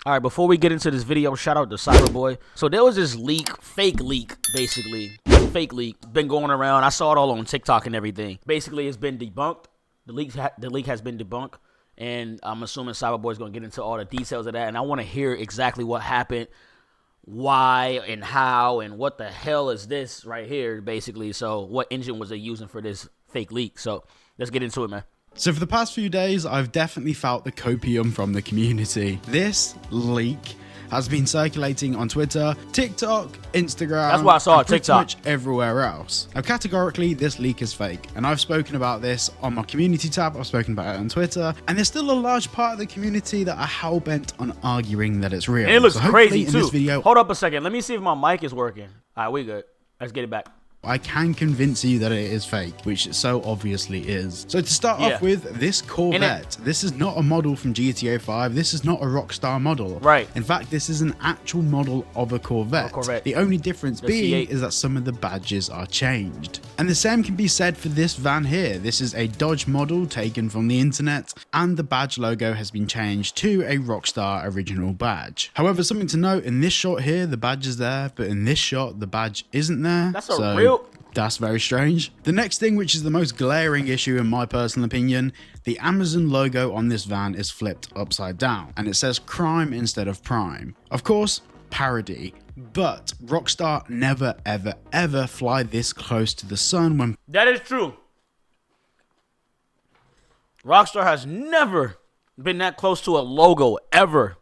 All right, before we get into this video, shout out to Cyberboy. So there was this leak, fake leak, basically. Fake leak, been going around. I saw it all on TikTok and everything. Basically, it's been debunked. The leak has been debunked. And I'm assuming Cyberboy's going to get into all the details of that. And I want to hear exactly what happened, why and how, and what the hell is this right here, basically. So what engine was they using for this fake leak? So let's get into it, man. So for the past few days, I've definitely felt the copium from the community. This leak has been circulating on Twitter, TikTok, Instagram, that's why I saw it, pretty TikTok, much everywhere else. Now, categorically, this leak is fake, and I've spoken about this on my community tab. I've spoken about it on Twitter, and there's still a large part of the community that are hell-bent on arguing that it's real. And it looks so crazy in too. This video, hold up a second. Let me see if my mic is working. All right, we good. Let's get it back. I can convince you that it is fake, which it so obviously is. So to start off with, this Corvette, this is not a model from GTA 5. This is not a Rockstar model. Right. In fact, this is an actual model of a Corvette. The only difference being is that some of the badges are changed. And the same can be said for this van here. This is a Dodge model taken from the internet, and the badge logo has been changed to a Rockstar original badge. However, something to note, in this shot here, the badge is there, but in this shot, the badge isn't there. That's a real... That's very strange. The next thing, which is the most glaring issue in my personal opinion, the Amazon logo on this van is flipped upside down, and it says crime instead of prime. Of course, parody, but Rockstar never ever ever fly this close to the sun when... That is true. Rockstar has never been that close to a logo, ever.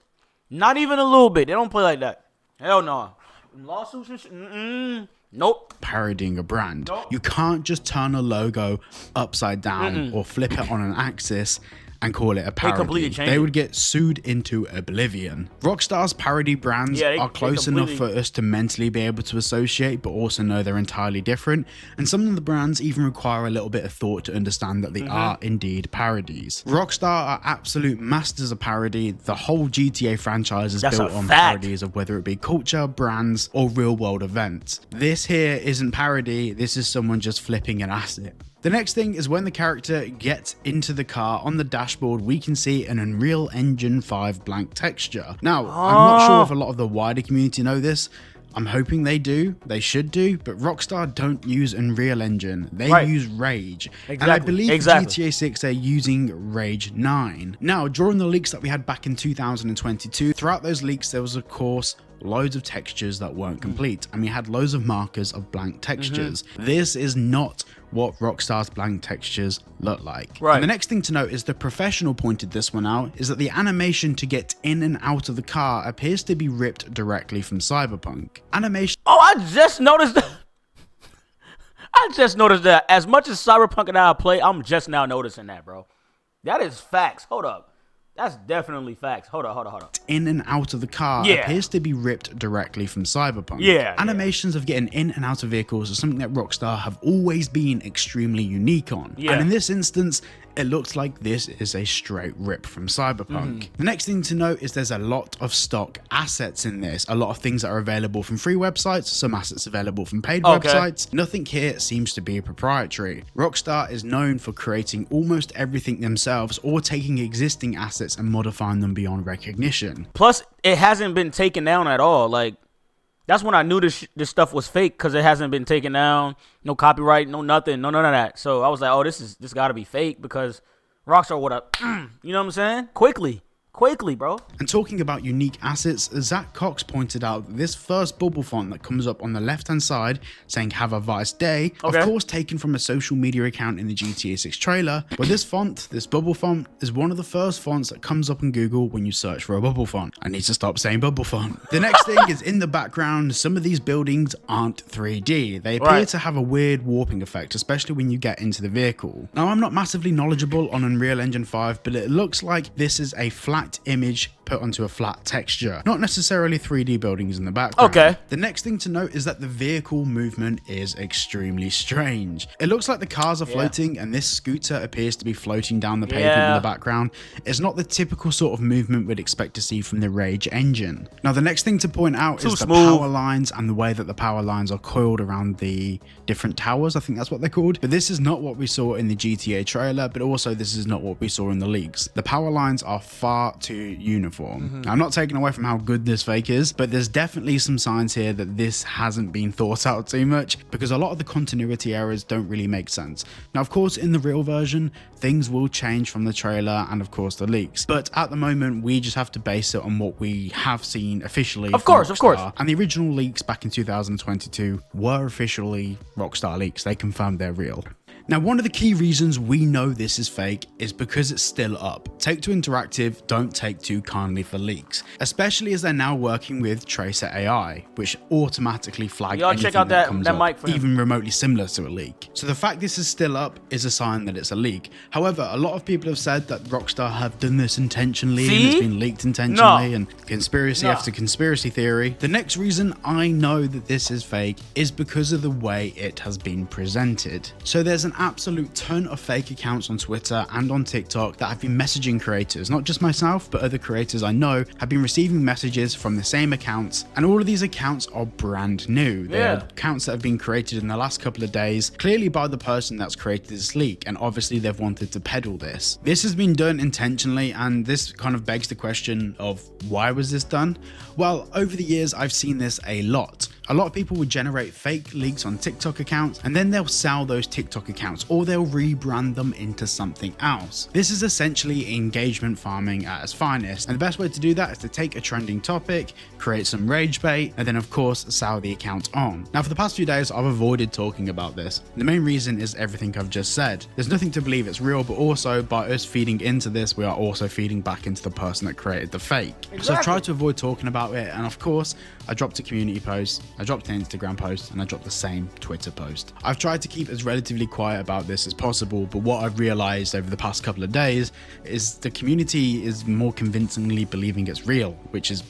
Not even a little bit. They don't play like that. Hell no. Lawsuits and shit, nope. Parodying a brand. Nope. You can't just turn a logo upside down or flip it on an axis and call it a parody. They would get sued into oblivion. Rockstar's parody brands are close enough for us to mentally be able to associate, but also know they're entirely different. And some of the brands even require a little bit of thought to understand that they are indeed parodies. Rockstar are absolute masters of parody. The whole GTA franchise is built on parodies of whether it be culture, brands, or real world events. This here isn't parody. This is someone just flipping an asset. The next thing is when the character gets into the car, on the dashboard, we can see an Unreal Engine 5 blank texture. Now, I'm not sure if a lot of the wider community know this. I'm hoping they do. They should do. But Rockstar don't use Unreal Engine. They use Rage. And I believe for GTA 6, they're using Rage 9. Now, during the leaks that we had back in 2022, throughout those leaks, there was, of course, loads of textures that weren't complete. And we had loads of markers of blank textures. This is not what Rockstar's blank textures look like. And the next thing to note is the professional pointed this one out, is that the animation to get in and out of the car appears to be ripped directly from Cyberpunk. Animation... Oh, I just noticed that. I just noticed that. As much as Cyberpunk and I play, I'm just now noticing that, bro. That is facts. Hold up. That's definitely facts. Hold up. In and out of the car appears to be ripped directly from Cyberpunk. Animations of getting in and out of vehicles are something that Rockstar have always been extremely unique on. And in this instance, it looks like this is a straight rip from Cyberpunk. The next thing to note is there's a lot of stock assets in this. A lot of things that are available from free websites, some assets available from paid websites. Nothing here seems to be proprietary. Rockstar is known for creating almost everything themselves or taking existing assets and modifying them beyond recognition. Plus, it hasn't been taken down at all. Like, that's when I knew this stuff was fake, because it hasn't been taken down. No copyright, no nothing, no none of that. So I was like, oh, this got to be fake, because Rockstar would have, you know what I'm saying? Quickly, bro. And talking about unique assets, Zach Cox pointed out that this first bubble font that comes up on the left-hand side saying "Have a Vice Day," of course taken from a social media account in the GTA 6 trailer, but this font, this bubble font, is one of the first fonts that comes up in Google when you search for a bubble font. I need to stop saying bubble font. The next thing is in the background, some of these buildings aren't 3D. They appear to have a weird warping effect, especially when you get into the vehicle. Now, I'm not massively knowledgeable on Unreal Engine 5, but it looks like this is a flat image put onto a flat texture, not necessarily 3D buildings in the background. The next thing to note is that the vehicle movement is extremely strange. It looks like the cars are floating, and this scooter appears to be floating down the pavement in the background. It's not the typical sort of movement we'd expect to see from the Rage engine. Now, the next thing to point out is the power lines and the way that the power lines are coiled around the different towers. I think that's what they're called. But this is not what we saw in the GTA trailer, but also this is not what we saw in the leaks. The power lines are far too uniform. form. I'm not taking away from how good this fake is, but there's definitely some signs here that this hasn't been thought out too much, because a lot of the continuity errors don't really make sense. Now, of course, in the real version, things will change from the trailer and of course the leaks, but at the moment we just have to base it on what we have seen officially. Of course. And the original leaks back in 2022 were officially Rockstar leaks. They confirmed they're real. Now, one of the key reasons we know this is fake is because it's still up. Take-Two Interactive don't take too kindly for leaks, especially as they're now working with Tracer AI, which automatically flags anything that comes up, even remotely similar to a leak. So the fact this is still up is a sign that it's a leak. However, a lot of people have said that Rockstar have done this intentionally, and it's been leaked intentionally, and conspiracy after conspiracy theory. The next reason I know that this is fake is because of the way it has been presented. So there's an absolute ton of fake accounts on Twitter and on TikTok that have been messaging creators, not just myself, but other creators I know have been receiving messages from the same accounts, and all of these accounts are brand new. They're accounts that have been created in the last couple of days, clearly by the person that's created this leak, and obviously they've wanted to peddle this. This has been done intentionally, and this kind of begs the question of why was this done? Well, over the years I've seen this a lot. A lot of people would generate fake leaks on TikTok accounts, and then they'll sell those TikTok accounts, or they'll rebrand them into something else. This is essentially engagement farming at its finest, and the best way to do that is to take a trending topic, create some rage bait, and then of course sell the account on. Now, for the past few days I've avoided talking about this. The main reason is everything I've just said. There's nothing to believe it's real, but also by us feeding into this, we are also feeding back into the person that created the fake. So I've tried to avoid talking about it, and of course I dropped a community post, I dropped an Instagram post, and I dropped the same Twitter post. I've tried to keep as relatively quiet about this as possible, but what I've realized over the past couple of days is the community is more convincingly believing it's real, which is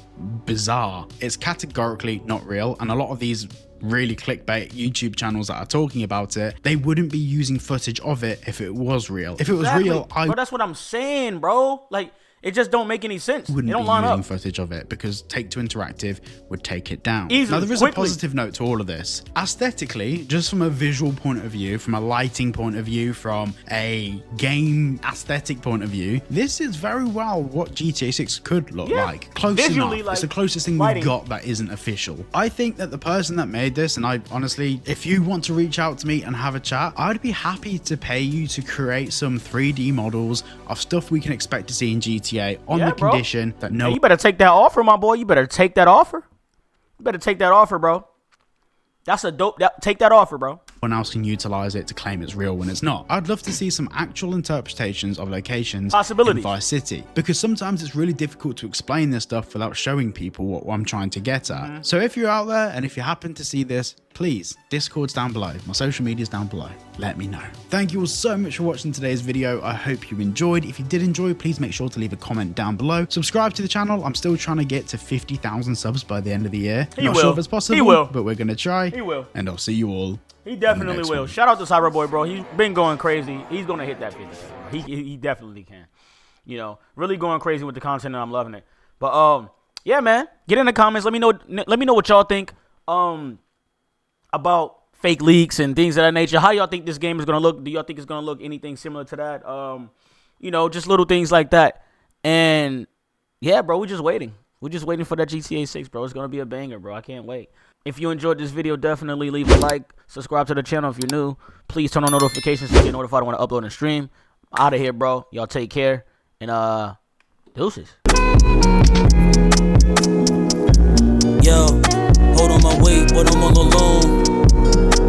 bizarre. It's categorically not real, and a lot of these really clickbait YouTube channels that are talking about it, they wouldn't be using footage of it if it was real. If it was real, bro, that's what I'm saying, bro. Like, it just don't make any sense. Wouldn't don't line be using up. Footage of it because Take-Two Interactive would take it down. Easily, now, there is a positive note to all of this. Aesthetically, just from a visual point of view, from a lighting point of view, from a game aesthetic point of view, this is very well what GTA 6 could look like. Close visually, enough. It's the closest thing we've got that isn't official. I think that the person that made this, and I honestly, if you want to reach out to me and have a chat, I'd be happy to pay you to create some 3D models of stuff we can expect to see in GTA on the condition that no. Hey, you better take that offer, my boy. You better take that offer. You better take that offer, bro. That's a dope. Take that offer, bro. One else can utilize it to claim it's real when it's not. I'd love to see some actual interpretations of locations in Vice City, because sometimes it's really difficult to explain this stuff without showing people what I'm trying to get at. So if you're out there and if you happen to see this, please, Discord's down below, my social media's down below, let me know. Thank you all so much for watching today's video. I hope you enjoyed. If you did enjoy, please make sure to leave a comment down below. Subscribe to the channel. I'm still trying to get to 50,000 subs by the end of the year. Not sure if it's possible, but we're gonna try. He will. And I'll see you all. He definitely will. Shout out to Cyberboy, bro. He's been going crazy. He's gonna hit that 50. He definitely can. You know, really going crazy with the content, and I'm loving it. But yeah, man, get in the comments. Let me know what y'all think about fake leaks and things of that nature. How y'all think this game is gonna look? Do y'all think it's gonna look anything similar to that? You know, just little things like that. And yeah, bro, we're just waiting. We're just waiting for that GTA 6, bro. It's gonna be a banger, bro. I can't wait. If you enjoyed this video, definitely leave a like. Subscribe to the channel if you're new. Please turn on notifications so you get notified when I upload and stream. I'm out of here, bro. Y'all take care. And deuces. Yo, hold on my weight, but I'm all alone.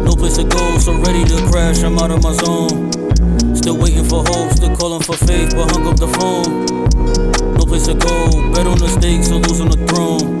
No place to go, so ready to crash, I'm out of my zone. Still waiting for hope, still calling for faith, but hung up the phone. No place to go, bet on the stakes or lose on the throne.